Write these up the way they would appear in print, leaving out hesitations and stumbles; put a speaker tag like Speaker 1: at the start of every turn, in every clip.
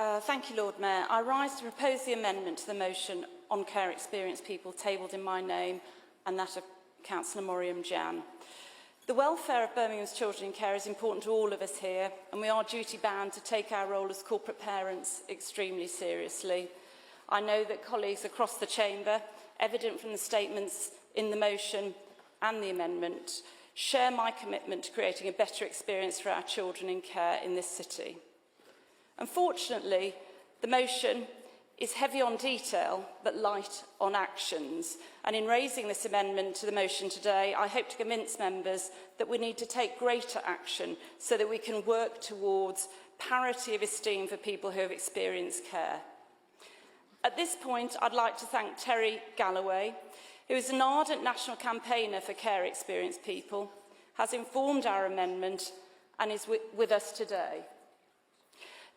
Speaker 1: Thank you, Lord Mayor. I rise to propose the amendment to the motion on care experienced people tabled in my name and that of Councillor Moriam Jan. The welfare of Birmingham's children in care is important to all of us here, and we are duty-bound to take our role as corporate parents extremely seriously. I know that colleagues across the chamber, evident from the statements in the motion and the amendment, share my commitment to creating a better experience for our children in care in this city. Unfortunately, the motion is heavy on detail but light on actions, and in raising this amendment to the motion today, I hope to convince members that we need to take greater action so that we can work towards parity of esteem for people who have experienced care. At this point, I'd like to thank Terry Galloway, who is an ardent national campaigner for care experienced people, has informed our amendment and is with us today.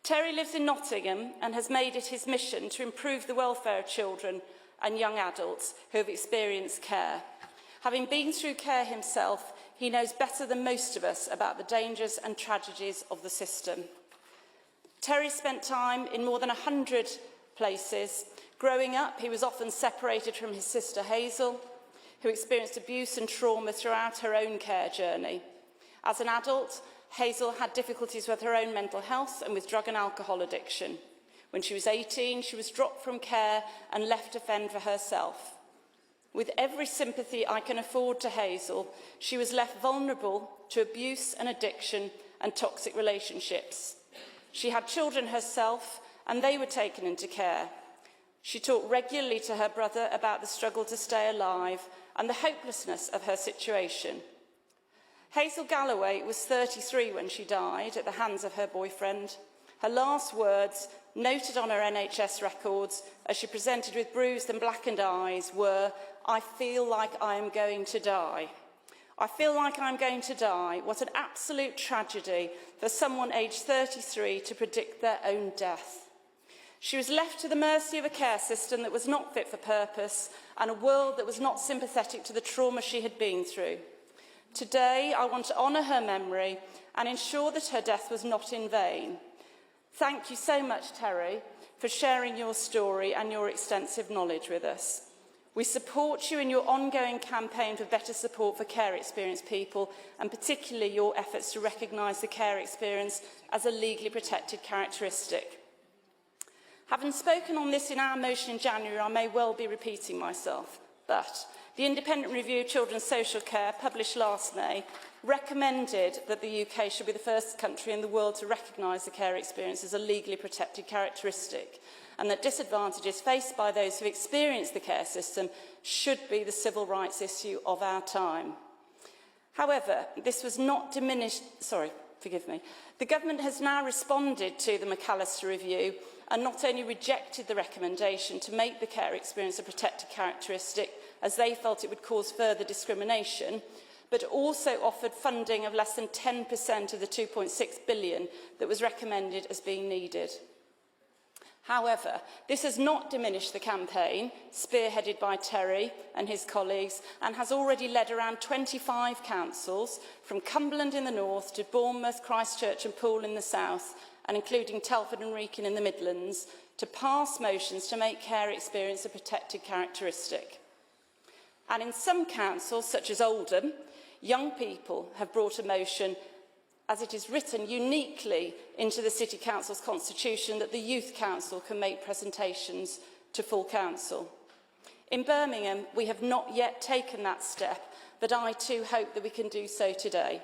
Speaker 1: Terry lives in Nottingham and has made it his mission to improve the welfare of children and young adults who have experienced care. Having been through care himself, he knows better than most of us about the dangers and tragedies of the system. Terry spent time in more than 100 places. Growing up, he was often separated from his sister Hazel, who experienced abuse and trauma throughout her own care journey. As an adult, Hazel had difficulties with her own mental health and with drug and alcohol addiction. When she was 18, she was dropped from care and left to fend for herself. With every sympathy I can afford to Hazel, she was left vulnerable to abuse and addiction and toxic relationships. She had children herself, and they were taken into care. She talked regularly to her brother about the struggle to stay alive and the hopelessness of her situation. Hazel Galloway was 33 when she died at the hands of her boyfriend. Her last words, noted on her NHS records as she presented with bruised and blackened eyes, were, "I feel like I am going to die. I feel like I'm going to die." What an absolute tragedy for someone aged 33 to predict their own death. She was left to the mercy of a care system that was not fit for purpose and a world that was not sympathetic to the trauma she had been through. Today, I want to honour her memory and ensure that her death was not in vain. Thank you so much, Terry, for sharing your story and your extensive knowledge with us. We support you in your ongoing campaign for better support for care experienced people, and particularly your efforts to recognise the care experience as a legally protected characteristic. Having spoken on this in our motion in January, I may well be repeating myself, but the Independent Review of Children's Social Care, published last May, recommended that the UK should be the first country in the world to recognise the care experience as a legally protected characteristic, and that disadvantages faced by those who experience the care system should be the civil rights issue of our time. However, this was not diminished... The government has now responded to the Cllr Review and not only rejected the recommendation to make the care experience a protected characteristic, as they felt it would cause further discrimination, but also offered funding of less than 10% of the £2.6 billion that was recommended as being needed. However, this has not diminished the campaign, spearheaded by Terry and his colleagues, and has already led around 25 councils, from Cumberland in the north to Bournemouth, Christchurch and Poole in the south, and including Telford and Wrekin in the Midlands, to pass motions to make care experience a protected characteristic. And in some councils, such as Oldham, young people have brought a motion, as it is written uniquely into the City Council's constitution, that the Youth Council can make presentations to full council. In Birmingham, we have not yet taken that step, but I too hope that we can do so today.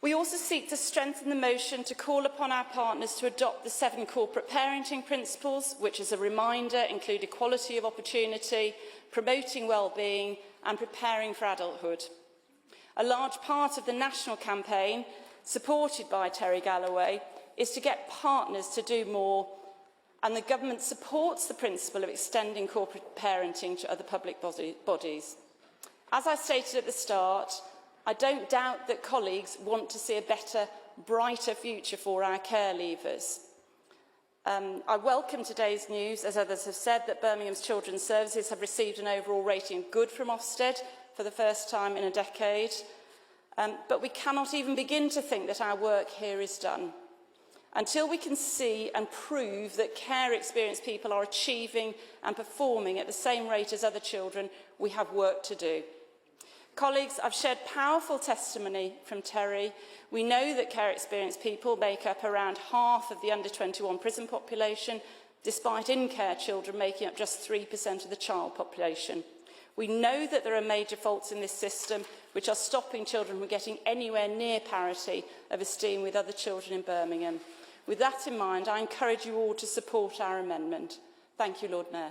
Speaker 1: We also seek to strengthen the motion to call upon our partners to adopt the 7 corporate parenting principles, which, as a reminder, include equality of opportunity, promoting well-being and preparing for adulthood. A large part of the national campaign, supported by Terry Galloway, is to get partners to do more, and the government supports the principle of extending corporate parenting to other public bodies. As I stated at the start, I don't doubt that colleagues want to see a better, brighter future for our care leavers. I welcome today's news, as others have said, that Birmingham's Children's Services have received an overall rating of good from Ofsted for the first time in a decade. But we cannot even begin to think that our work here is done. Until we can see and prove that care experienced people are achieving and performing at the same rate as other children, we have work to do. Colleagues, I've shared powerful testimony from Terry. We know that care experienced people make up around half of the under 21 prison population, despite in-care children making up just 3% of the child population. We know that there are major faults in this system which are stopping children from getting anywhere near parity of esteem with other children in Birmingham. With that in mind, I encourage you all to support our amendment. Thank you, Lord Mayor.